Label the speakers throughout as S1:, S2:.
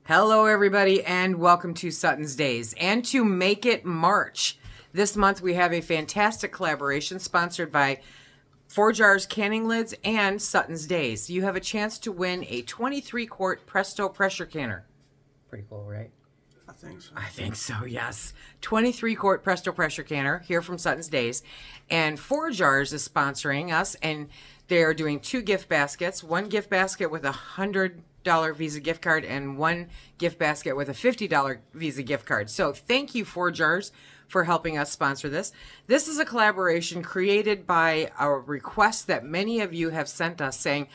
S1: Hello, everybody, and welcome to SuttonsDaze. And to make it March, this month we have a fantastic collaboration sponsored by 4 Jars Canning Lids and SuttonsDaze. You have a chance to win a 23-quart Presto pressure canner. Pretty cool, right?
S2: I think so.
S1: I think so, yes. 23-quart Presto pressure canner here from SuttonsDaze. And 4 Jars is sponsoring us, and they're doing 2 gift baskets. 1 gift basket with a $100 Visa gift card and 1 gift basket with a $50 Visa gift card. So thank you, 4 Jars, for helping us sponsor this. This is a collaboration created by a request that many of you have sent us saying,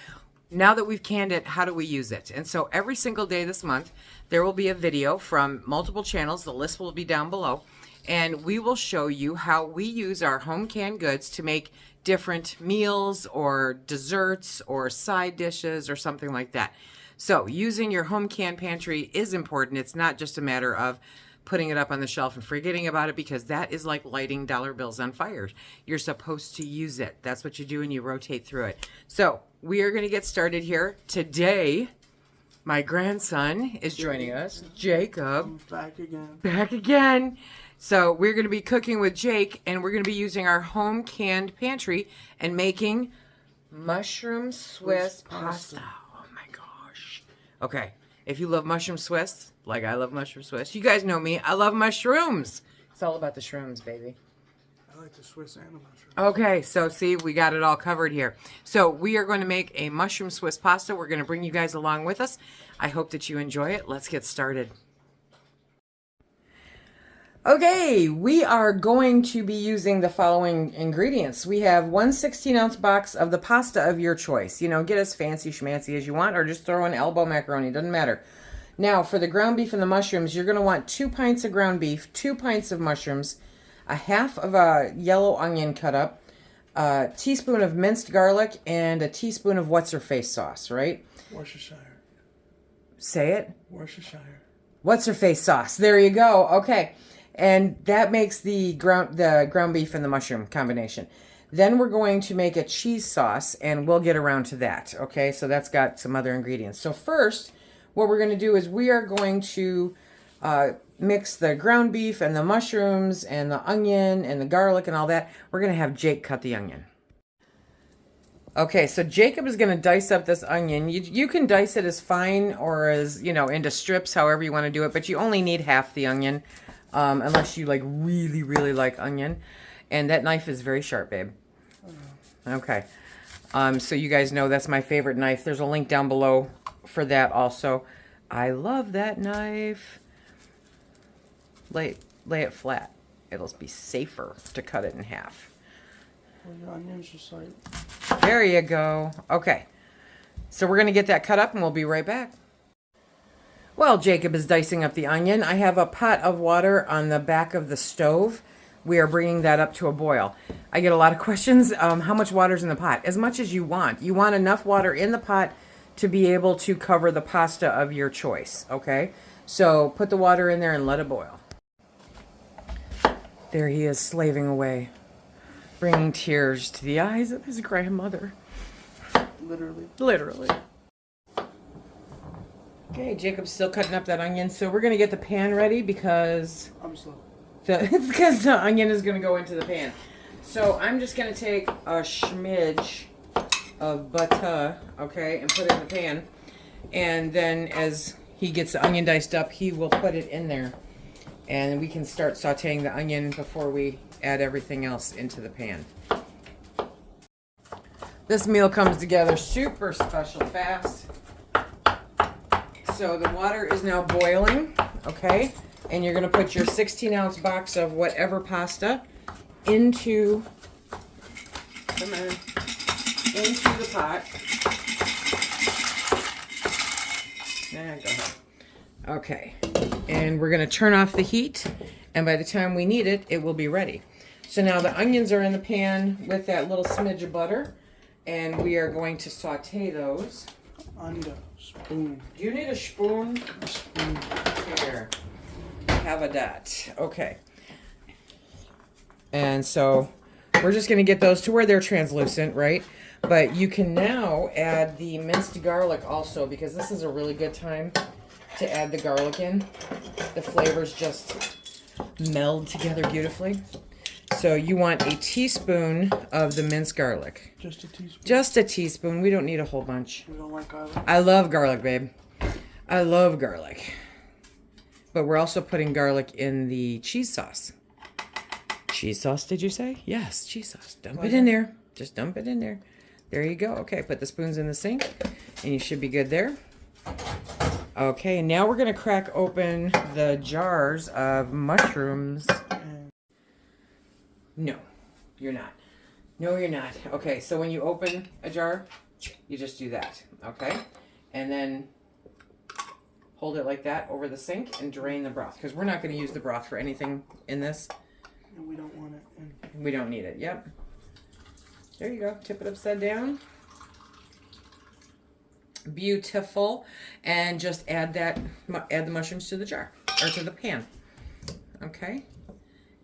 S1: now that we've canned it, how do we use it? And so every single day this month, there will be a video from multiple channels. The list will be down below. And we will show you how we use our home canned goods to make different meals or desserts or side dishes or something like that. So using your home canned pantry is important. It's not just a matter of putting it up on the shelf and forgetting about it, because that is like lighting dollar bills on fire. You're supposed to use it. That's what you do, and you rotate through it. So we are going to get started here. Today, my grandson is joining us, Jacob.
S2: Back again.
S1: Back again. So we're going to be cooking with Jake, and we're going to be using our home canned pantry and making mushroom Swiss pasta. Okay, if you love mushroom Swiss, like I love mushroom Swiss, you guys know me, I love mushrooms. It's all about the shrooms, baby.
S2: I like the Swiss and the mushroom.
S1: Okay, so see, we got it all covered here. So we are going to make a mushroom Swiss pasta. We're going to bring you guys along with us. I hope that you enjoy it. Let's get started. Okay, we are going to be using the following ingredients. We have 1 16-ounce box of the pasta of your choice. You know, get as fancy schmancy as you want, or just throw in elbow macaroni, doesn't matter. Now, for the ground beef and the mushrooms, you're going to want 2 pints of ground beef, 2 pints of mushrooms, a half of a yellow onion cut up, a teaspoon of minced garlic, and a teaspoon of what's-her-face sauce, right?
S2: Worcestershire.
S1: Say it.
S2: Worcestershire.
S1: What's-her-face sauce. There you go. Okay. And that makes the ground beef and the mushroom combination. Then we're going to make a cheese sauce, and we'll get around to that. Okay, so that's got some other ingredients. So first, what we're going to do is we are going to mix the ground beef and the mushrooms and the onion and the garlic and all that. We're going to have Jake cut the onion. Okay, so Jacob is going to dice up this onion. You can dice it as fine or as, you know, into strips, however you want to do it, but you only need half the onion. Unless you like really like onion. And that knife is very sharp, babe. Okay. So you guys know that's my favorite knife. There's a link down below for that also. I love that knife. Lay it flat. It'll be safer to cut it in half.
S2: Well, your onion's just like...
S1: There you go. Okay. So we're going to get that cut up and we'll be right back. Well, Jacob is dicing up the onion. I have a pot of water on the back of the stove. We are bringing that up to a boil. I get a lot of questions. How much water's in the pot? As much as you want. You want enough water in the pot to be able to cover the pasta of your choice, okay? So put the water in there and let it boil. There he is, slaving away, bringing tears to the eyes of his grandmother. Literally. Okay, Jacob's still cutting up that onion, so we're going to get the pan ready because...
S2: I'm slow.
S1: Because the onion is going to go into the pan. So I'm just going to take a smidge of butter, okay, and put it in the pan. And then as he gets the onion diced up, he will put it in there. And we can start sauteing the onion before we add everything else into the pan. This meal comes together super special fast. So the water is now boiling, okay? And you're going to put your 16-ounce box of whatever pasta into the pot. Go ahead. Okay. And we're going to turn off the heat, and by the time we need it, it will be ready. So now the onions are in the pan with that little smidge of butter, and we are going to saute those.
S2: I need a spoon.
S1: Do you need a spoon?
S2: A spoon.
S1: Here. Have a that. Okay. And so we're just going to get those to where they're translucent, right? But you can now add the minced garlic also, because this is a really good time to add the garlic in. The flavors just meld together beautifully. So you want a teaspoon of the minced garlic.
S2: Just a teaspoon?
S1: Just a teaspoon. We don't need a whole bunch.
S2: You don't like garlic?
S1: I love garlic, babe. I love garlic. But we're also putting garlic in the cheese sauce. Cheese sauce, did you say? Yes, cheese sauce. Dump it in there. Just dump it in there. There you go. Okay, put the spoons in the sink, and you should be good there. Okay, now we're going to crack open the jars of mushrooms. No, you're not. No, you're not. Okay, so when you open a jar, you just do that, okay? And then hold it like that over the sink and drain the broth, because we're not going to use the broth for anything in this.
S2: And we don't want it in.
S1: We don't need it, yep. There you go. Tip it upside down. Beautiful. And just add the mushrooms to the jar, or to the pan. Okay.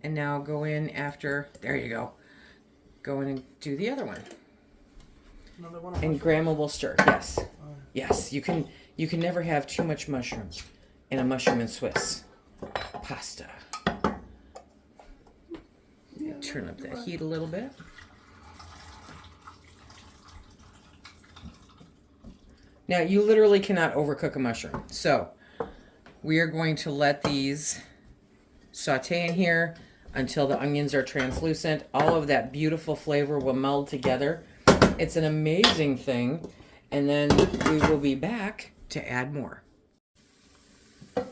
S1: And now go in after, there you go. Go in and do the other one.
S2: Another one.
S1: And Grandma will stir. Yes. Yes, you can never have too much mushroom in a mushroom and Swiss pasta. Yeah, turn up that heat a little bit. Now, you literally cannot overcook a mushroom. So, we are going to let these saute in here until the onions are translucent. All of that beautiful flavor will meld together. It's an amazing thing. And then we will be back to add more.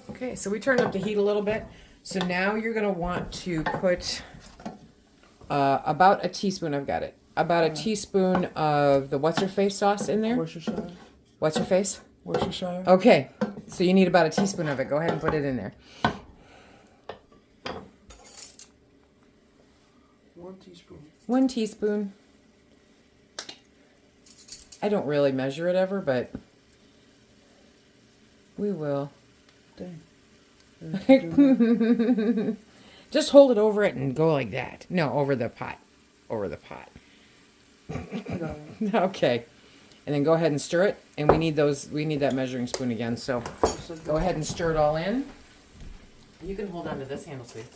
S1: Okay, so we turned up the heat a little bit. So now you're going to want to put about a teaspoon, I've got it, about a teaspoon of the what's-her-face sauce in there.
S2: Worcestershire.
S1: What's her face?
S2: Worcestershire.
S1: Okay, so you need about a teaspoon of it. Go ahead and put it in there.
S2: 1 teaspoon.
S1: 1 teaspoon. I don't really measure it ever, but we will.
S2: Dang.
S1: Just hold it over it and go like that. No, over the pot. Over the pot. Okay. And then go ahead and stir it. And we need that measuring spoon again. So go ahead and stir it all in. You can hold on to this handle, sweetie.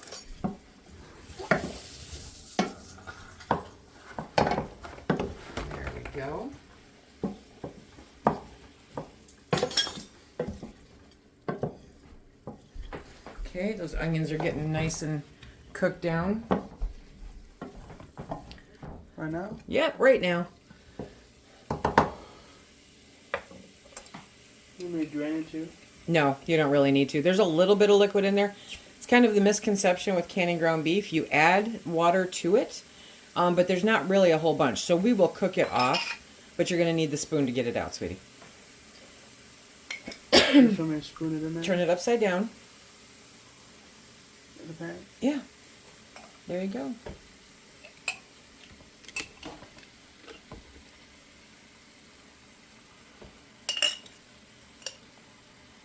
S1: There we go. Okay, those onions are getting nice and cooked down.
S2: Right now?
S1: Yep, right now.
S2: You may drain it too.
S1: No, you don't really need to. There's a little bit of liquid in there. It's kind of the misconception with canning ground beef. You add water to it, but there's not really a whole bunch. So we will cook it off, but you're going to need the spoon to get it out, sweetie.
S2: So I'm going to spoon it in there?
S1: Turn it upside down.
S2: In the pan?
S1: Yeah. There you go.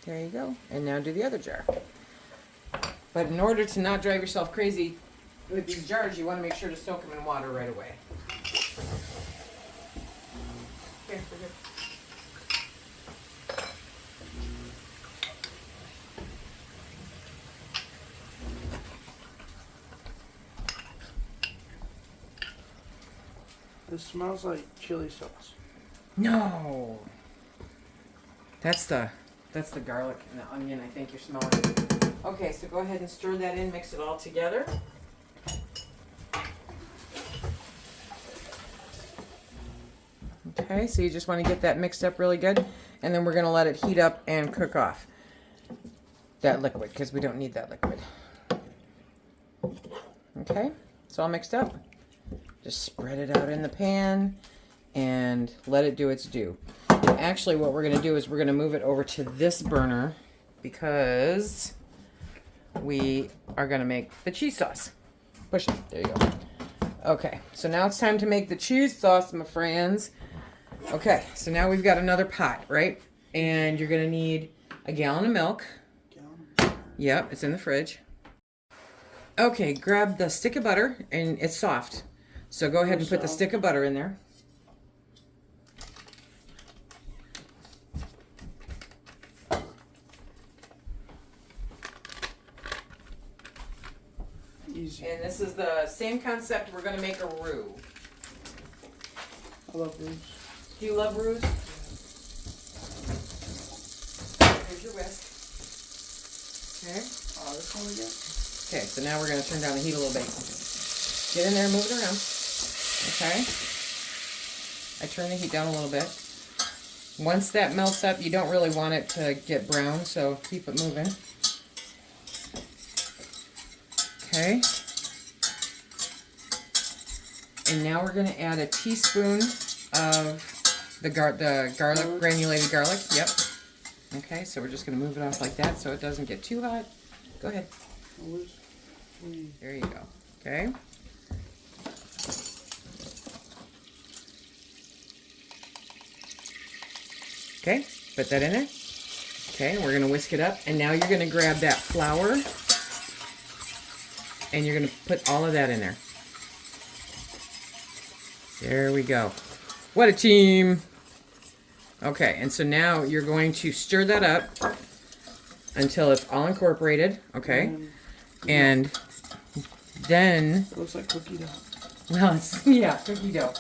S1: There you go. And now do the other jar. But in order to not drive yourself crazy with these jars, you want to make sure to soak them in water right away. Okay, we're good.
S2: This smells like chili sauce.
S1: No. That's the garlic and the onion I think you're smelling. Okay, so go ahead and stir that in, mix it all together. Okay, so you just want to get that mixed up really good, and then we're going to let it heat up and cook off that liquid because we don't need that liquid. Okay, it's all mixed up. Just spread it out in the pan and let it do its due. And actually what we're going to do is we're going to move it over to this burner because we are going to make the cheese sauce. Push it. There you go. Okay, so now it's time to make the cheese sauce, my friends. Okay, so now we've got another pot, right? And you're going to need a gallon of milk. Yep, it's in the fridge. Okay, grab the stick of butter, and it's soft. So go ahead and put the stick of butter in there.
S2: Easy.
S1: And this is the same concept. We're going to make a roux.
S2: I love roux.
S1: Do you love roux? Here's your whisk. Okay.
S2: Oh, this one again?
S1: Okay, so now we're going to turn down the heat a little bit. Get in there and move it around. Okay. I turn the heat down a little bit. Once that melts up, you don't really want it to get brown, so keep it moving. Okay. And now we're going to add a teaspoon of the garlic, granulated garlic. Yep. Okay, so we're just going to move it off like that so it doesn't get too hot. Go ahead. There you go. Okay. Okay, put that in there. Okay, we're going to whisk it up. And now you're going to grab that flour and you're going to put all of that in there. There we go. What a team. Okay, and so now you're going to stir that up until it's all incorporated. Okay. And then...
S2: It looks like cookie dough.
S1: Well, it's, yeah, cookie dough.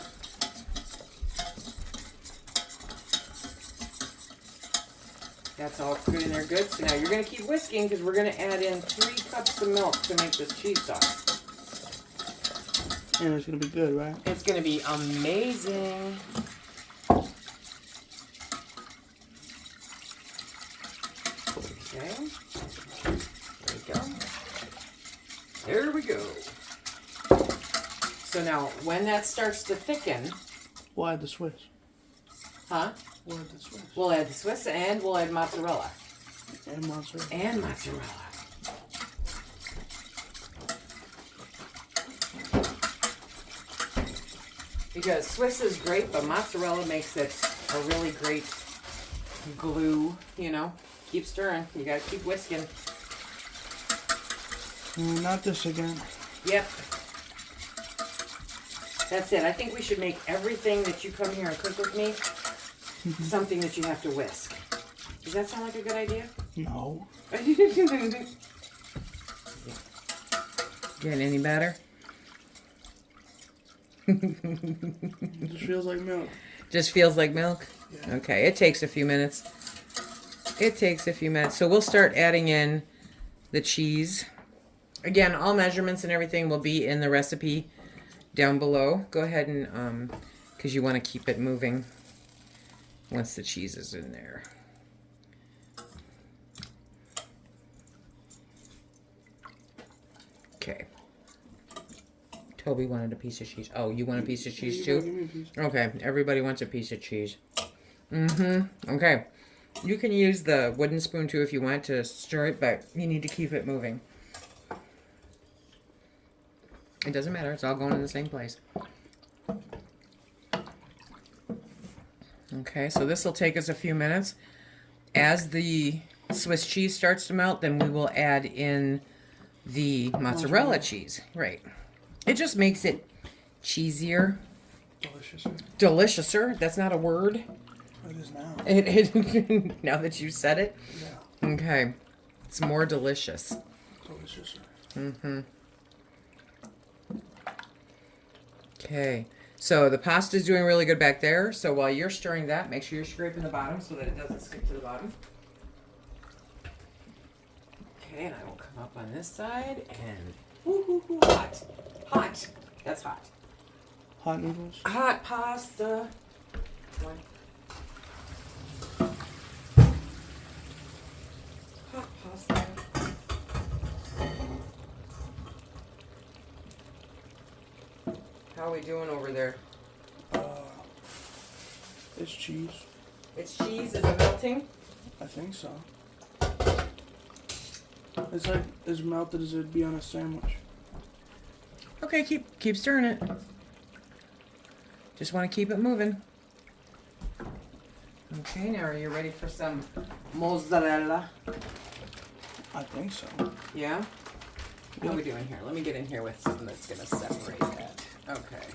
S1: That's all good in there good. So now you're going to keep whisking because we're going to add in 3 cups of milk to make this cheese sauce.
S2: And it's going to be good, right?
S1: It's going to be amazing. Okay. There we go. There we go. So now, when that starts to thicken...
S2: We'll add the Swiss.
S1: Huh?
S2: We'll add the Swiss.
S1: We'll add the Swiss and we'll add mozzarella.
S2: And mozzarella.
S1: And mozzarella. Because Swiss is great, but mozzarella makes it a really great glue, you know. Keep stirring. You gotta keep whisking.
S2: Not this again.
S1: Yep. That's it. I think we should make everything that you come here and cook with me something that you have to whisk. Does that sound like a good idea?
S2: No.
S1: Getting any better?
S2: It just feels like milk.
S1: Just feels like milk?
S2: Yeah.
S1: Okay, it takes a few minutes. It takes a few minutes. So we'll start adding in the cheese. Again, all measurements and everything will be in the recipe down below. Go ahead and, because you want to keep it moving once the cheese is in there. Okay. Toby wanted a piece of cheese. Oh, you want a piece of cheese too?
S2: Give me a piece.
S1: Okay, everybody wants a piece of cheese. Okay. You can use the wooden spoon too if you want to stir it, but you need to keep it moving. It doesn't matter. It's all going in the same place. Okay, so this will take us a few minutes. As the Swiss cheese starts to melt, then we will add in the mozzarella cheese. Right. It just makes it cheesier.
S2: Deliciouser.
S1: Deliciouser. That's not a word.
S2: It is now.
S1: It now that you said it.
S2: Yeah.
S1: Okay. It's more delicious.
S2: Deliciouser.
S1: Okay. So the pasta's doing really good back there. So while you're stirring that, make sure you're scraping the bottom so that it doesn't stick to the bottom. Okay, and I will come up on this side and hot. Hot. That's hot.
S2: Hot noodles.
S1: Hot pasta. One. Hot pasta. How are we doing over there?
S2: It's cheese.
S1: It's cheese. Is it melting?
S2: I think so. It's like as melted as it'd be on a sandwich.
S1: Okay, keep stirring it. Just want to keep it moving. Okay, now are you ready for some mozzarella?
S2: I think so.
S1: Yeah? What are we doing here? Let me get in here with something that's going to separate that. Okay.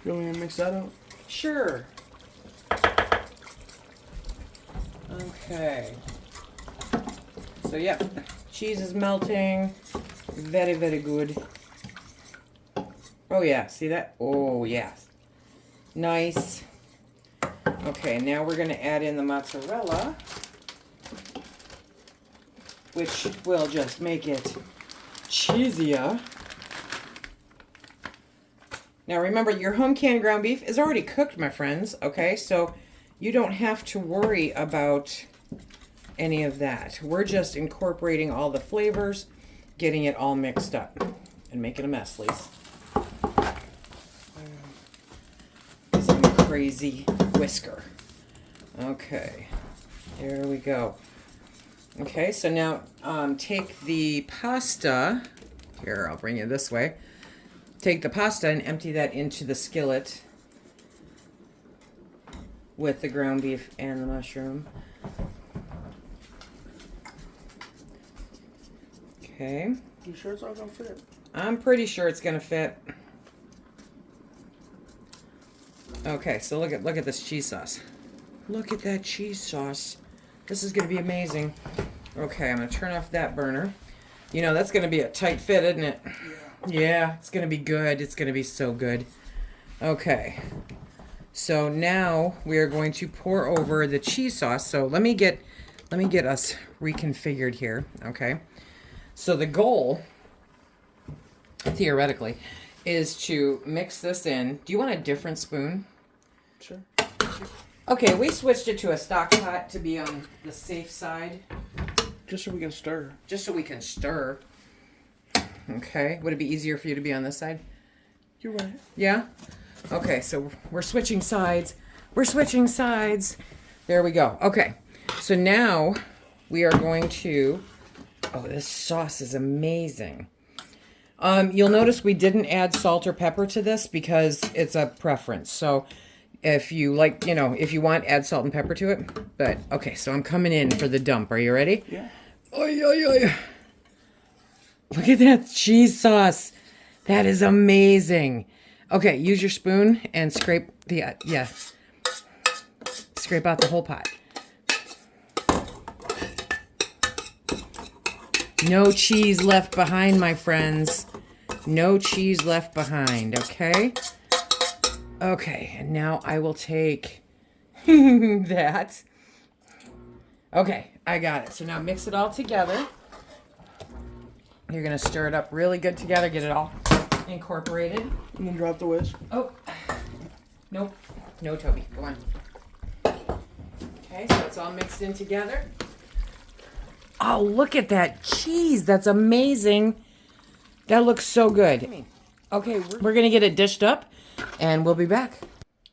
S2: You want me to mix that up?
S1: Sure. Okay. So, yep, cheese is melting. Very, very good. Oh, yeah. See that? Oh, yes. Nice. Okay, now we're going to add in the mozzarella, which will just make it cheesier. Now remember, your home canned ground beef is already cooked, my friends, okay? So you don't have to worry about any of that. We're just incorporating all the flavors, getting it all mixed up, and making a mess, Lise. Some crazy whisker. Okay, there we go. Okay, so now take the pasta. Here, I'll bring you this way. Take the pasta and empty that into the skillet with the ground beef and the mushroom. Okay.
S2: You sure it's all gonna fit?
S1: I'm pretty sure it's gonna fit. Okay, so look at this cheese sauce. Look at that cheese sauce. This is gonna be amazing. Okay, I'm gonna turn off that burner. You know, that's gonna be a tight fit, isn't it?
S2: Yeah.
S1: Yeah, it's gonna be good. It's gonna be so good. Okay. So now we are going to pour over the cheese sauce. So let me get us reconfigured here. Okay. So the goal, theoretically, is to mix this in. Do you want a different spoon?
S2: Sure.
S1: Okay, we switched it to a stock pot to be on the safe side.
S2: Just so we can stir.
S1: Just so we can stir. Okay. Would it be easier for you to be on this side?
S2: You're right.
S1: Yeah? Okay, so we're switching sides. We're switching sides. There we go. Okay. So now we are going to... Oh, this sauce is amazing. You'll notice we didn't add salt or pepper to this because it's a preference. So if you like, you know, if you want, add salt and pepper to it. But, okay, so I'm coming in for the dump. Are you ready?
S2: Yeah.
S1: Oy, oy, oy. Look at that cheese sauce. That is amazing. Okay, use your spoon and scrape the, scrape out the whole pot. No cheese left behind, my friends. No cheese left behind, okay? Okay, and now I will take that. Okay, I got it. So now mix it all together. You're going to stir it up really good together, get it all incorporated.
S2: And then drop the whisk.
S1: Oh, nope. No, Toby. Go on. Okay, so it's all mixed in together. Oh, look at that cheese. That's amazing. That looks so good. Okay, we're going to get it dished up, and we'll be back.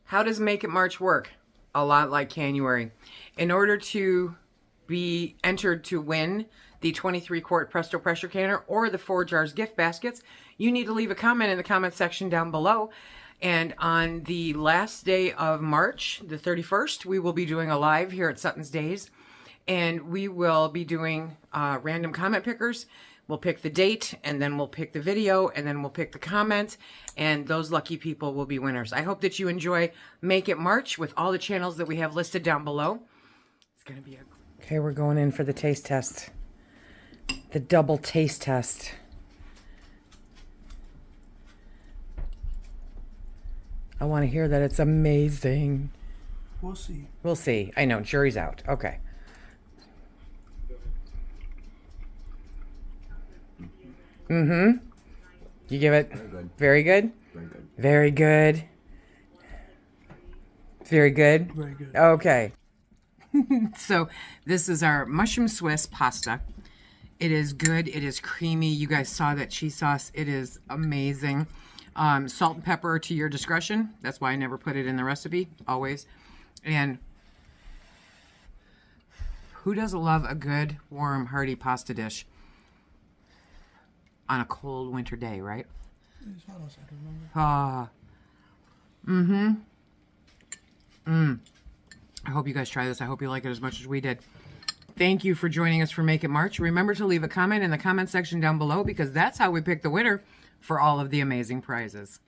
S1: How does Make It March work? A lot like January. In order to be entered to win the 23-quart Presto pressure canner or the 4 jars gift baskets, you need to leave a comment in the comment section down below. And on the last day of March, the 31st, we will be doing a live here at SuttonsDaze. And we will be doing random comment pickers. We'll pick the date, and then we'll pick the video, and then we'll pick the comment. And those lucky people will be winners. I hope that you enjoy Make It March with all the channels that we have listed down below. It's going to be a... Okay, we're going in for the taste test. The double taste test. I want to hear that it's amazing.
S2: We'll see.
S1: We'll see. I know, jury's out. Okay. Mm-hmm. You give it... Very good. Very good? Very good. Very good?
S2: Very good.
S1: Okay. So, this is our mushroom Swiss pasta. It is good. It is creamy. You guys saw that cheese sauce. It is amazing. Salt and pepper to your discretion. That's why I never put it in the recipe, always. And who doesn't love a good, warm, hearty pasta dish on a cold winter day, right?
S2: It's hot outside, remember?
S1: Ah. I hope you guys try this. I hope you like it as much as we did. Thank you for joining us for Make It March. Remember to leave a comment in the comment section down below because that's how we pick the winner for all of the amazing prizes.